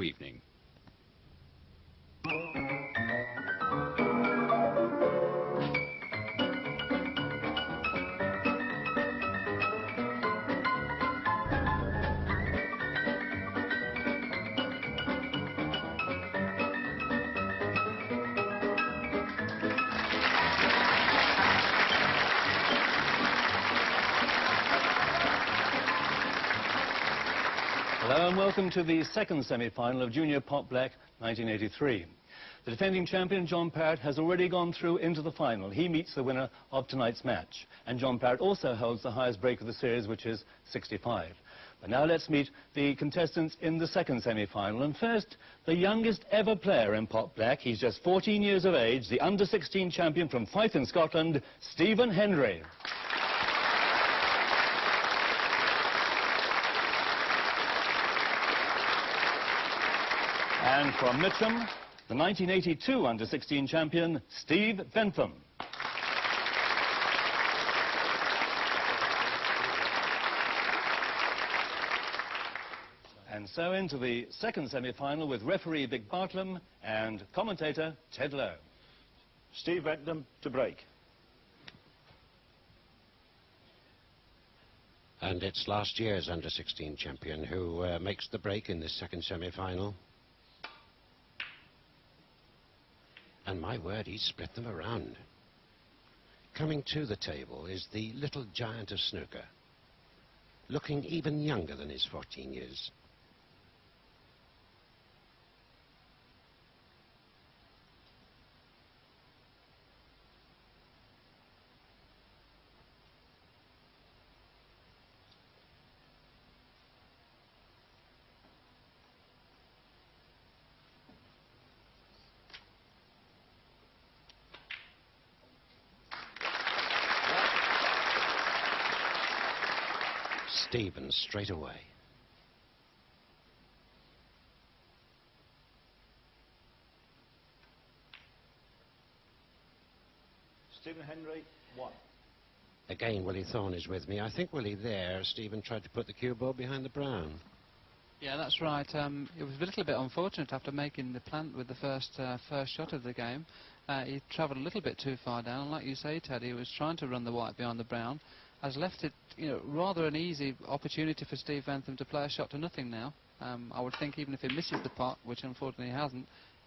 evening. Hello and welcome to the second semi-final of Junior Pot Black 1983. The defending champion, John Parrott, has already gone through into the final. He meets the winner of tonight's match. And John Parrott also holds the highest break of the series, which is 65. But now let's meet the contestants in the second semi-final. And first, the youngest ever player in Pot Black. He's just 14 years of age, the under-16 champion from Fife in Scotland, Stephen Hendry. And from Mitcham, the 1982 under-16 champion, Steve Bentham. And so into the second semi-final with referee Vic Bartlam and commentator Ted Lowe. Steve Bentham to break. And it's last year's under-16 champion who makes the break in this second semi-final. And my word, he's split them around. Coming to the table is the little giant of snooker, looking even younger than his 14 years. Stephen straight away. Stephen Hendry, 1. Again, Willie Thorne is with me. I think, Willie, there, Stephen tried to put the cue ball behind the brown. Yeah, that's right. It was a little bit unfortunate after making the plant with the first shot of the game. He travelled a little bit too far down, and like you say, Teddy, he was trying to run the white behind the brown. Has left it, rather an easy opportunity for Steve Bentham to play a shot to nothing now. I would think even if he misses the pot, which unfortunately he hasn't,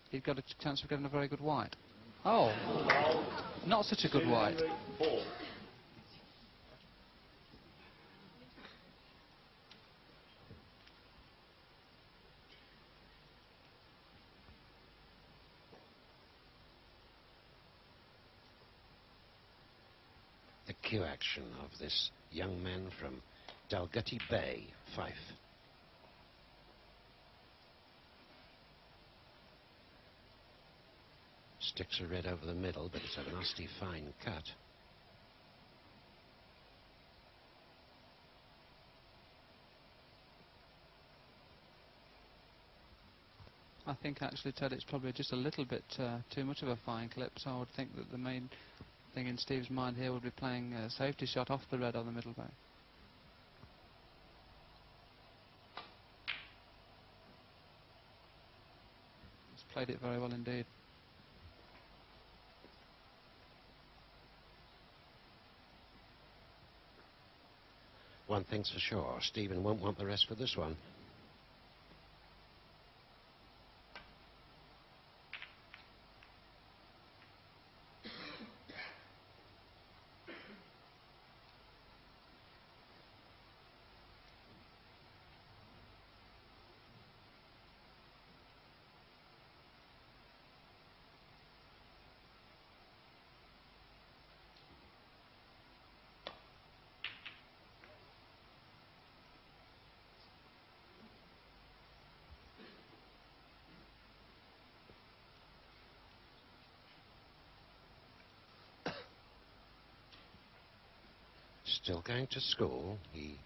he's got a chance of getting a very good white. Oh, not such a good white. The cue action of this young man from Dalgety Bay, Fife. Sticks are red over the middle, but it's a nasty fine cut. I think actually, Ted, it's probably just a little bit too much of a fine clip, so I would think that the main thing in Steve's mind here would be playing a safety shot off the red on the middle bay. He's played it very well indeed. One thing's for sure, Stephen won't want the rest for this one. Still going to school. He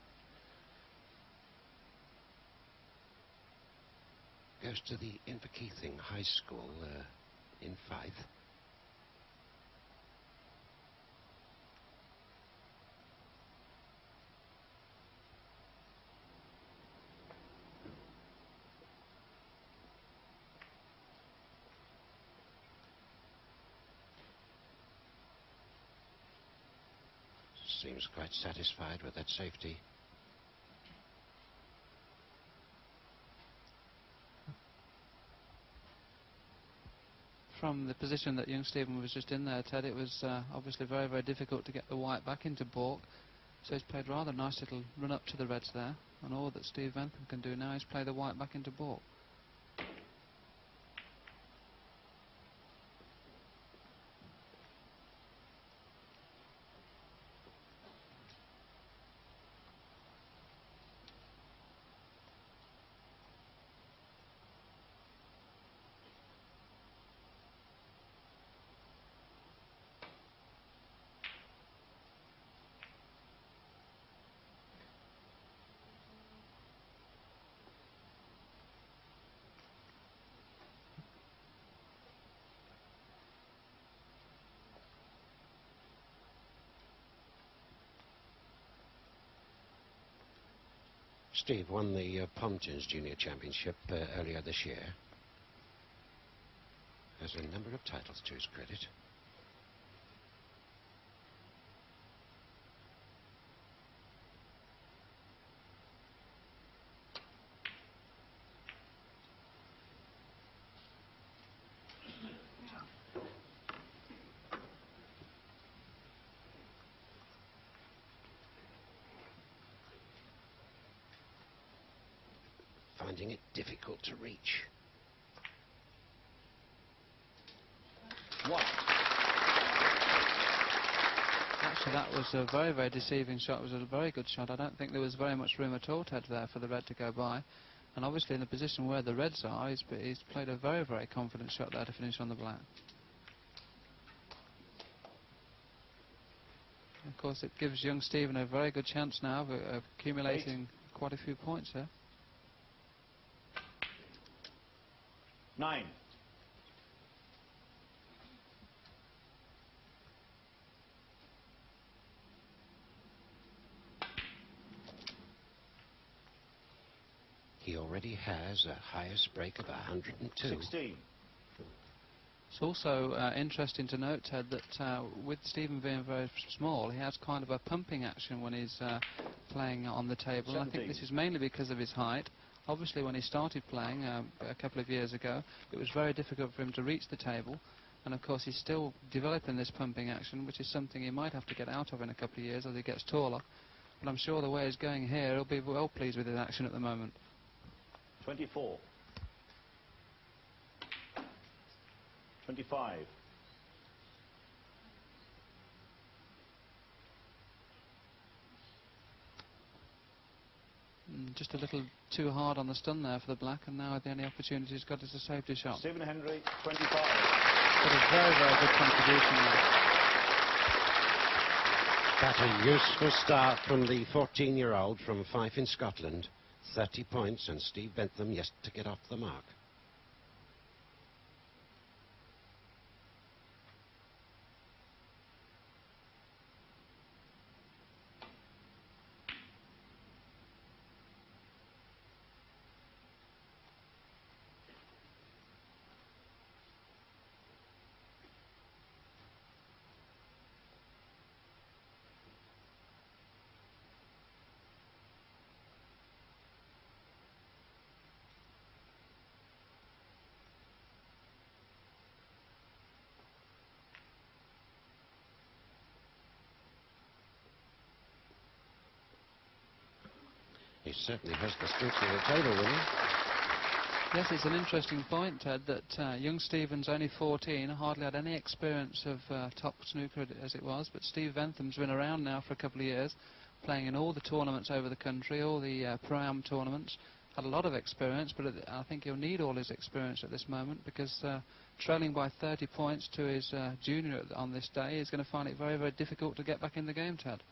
goes to the Inverkeithing High School in Fife. seems quite satisfied with that safety. From the position that young Stephen was just in there, Ted, it was obviously very, very difficult to get the white back into baulk. So he's played rather nice little run up to the reds there. And all that Steve Bentham can do now is play the white back into baulk. Steve won the Pontins Junior Championship earlier this year. Has a number of titles to his credit. Finding it difficult to reach. White. Actually, that was a very, very deceiving shot. It was a very good shot. I don't think there was very much room at all, Ted, there for the red to go by. And obviously in the position where the reds are, he's played a very, very confident shot there to finish on the black. Of course, it gives young Stephen a very good chance now of accumulating quite a few points here. 9. He already has a highest break of 102. 16. It's also interesting to note, Ted, that with Stephen being very small, he has kind of a pumping action when he's playing on the table. And I think this is mainly because of his height. Obviously, when he started playing a couple of years ago, it was very difficult for him to reach the table. And of course, he's still developing this pumping action, which is something he might have to get out of in a couple of years as he gets taller. But I'm sure the way he's going here, he'll be well pleased with his action at the moment. 24. 25. Just a little too hard on the stun there for the black, and now the only opportunity he's got is a safety shot. Stephen Hendry, 25. But a very, very good contribution there. But a useful start from the 14-year-old from Fife in Scotland. 30 points, and Steve Bentham yet to get off the mark. He certainly has the strength of the table, Willie. Yes, it's an interesting point, Ted, that young Stephen's only 14, hardly had any experience of top snooker as it was, but Steve Bentham's been around now for a couple of years, playing in all the tournaments over the country, all the Pro-Am tournaments, had a lot of experience, but I think he'll need all his experience at this moment, because trailing by 30 points to his junior on this day, he's going to find it very, very difficult to get back in the game, Ted.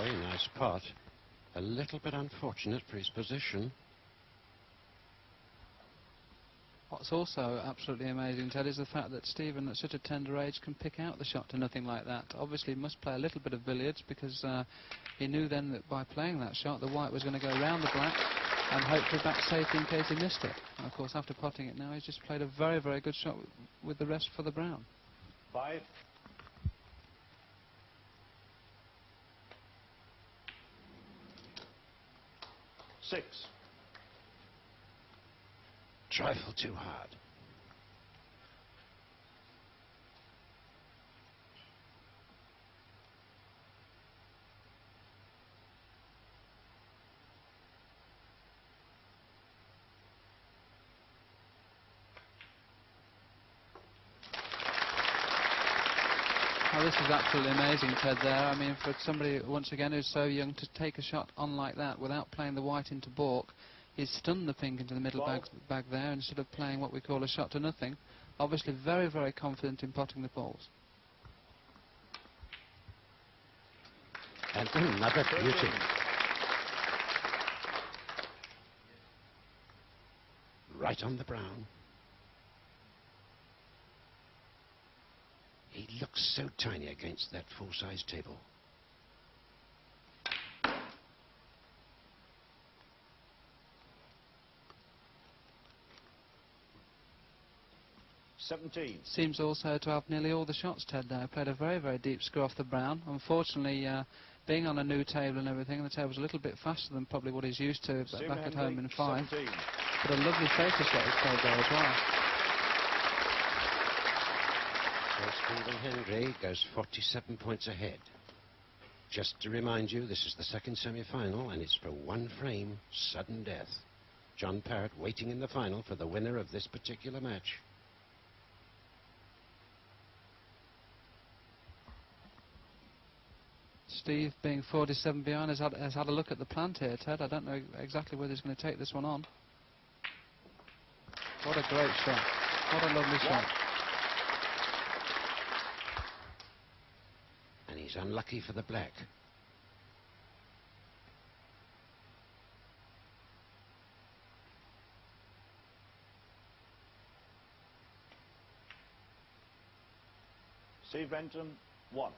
Very nice pot. A little bit unfortunate for his position. What's also absolutely amazing, Ted, is the fact that Stephen, at such a tender age, can pick out the shot to nothing like that. Obviously, he must play a little bit of billiards, because he knew then that by playing that shot, the white was going to go round the black and hope for back safety in case he missed it. And of course, after potting it now, he's just played a very, very good shot with the rest for the brown. 5. 6. Trifle too hard. Oh, this is absolutely amazing, Ted, there. I mean, for somebody, once again, who's so young, to take a shot on like that without playing the white into baulk, he's stunned the pink into the middle bag there instead of playing what we call a shot to nothing. Obviously very, very confident in potting the balls. And another beauty. Right on the brown. He looks so tiny against that full-size table. Seems also to have nearly all the shots, Ted, there. Played a very, very deep score off the brown. Unfortunately, being on a new table and everything, the table's a little bit faster than probably what he's used to back at home in 5. 17. But a lovely focus shot he's played there as well. So Stephen Hendry goes 47 points ahead. Just to remind you, this is the second semi-final, and it's for one frame, sudden death. John Parrott waiting in the final for the winner of this particular match. Steve, being 47 behind, has had a look at the plant here, Ted. I don't know exactly whether he's going to take this one on. What a great shot. What a lovely shot. And he's unlucky for the black. Steve Benton, 1.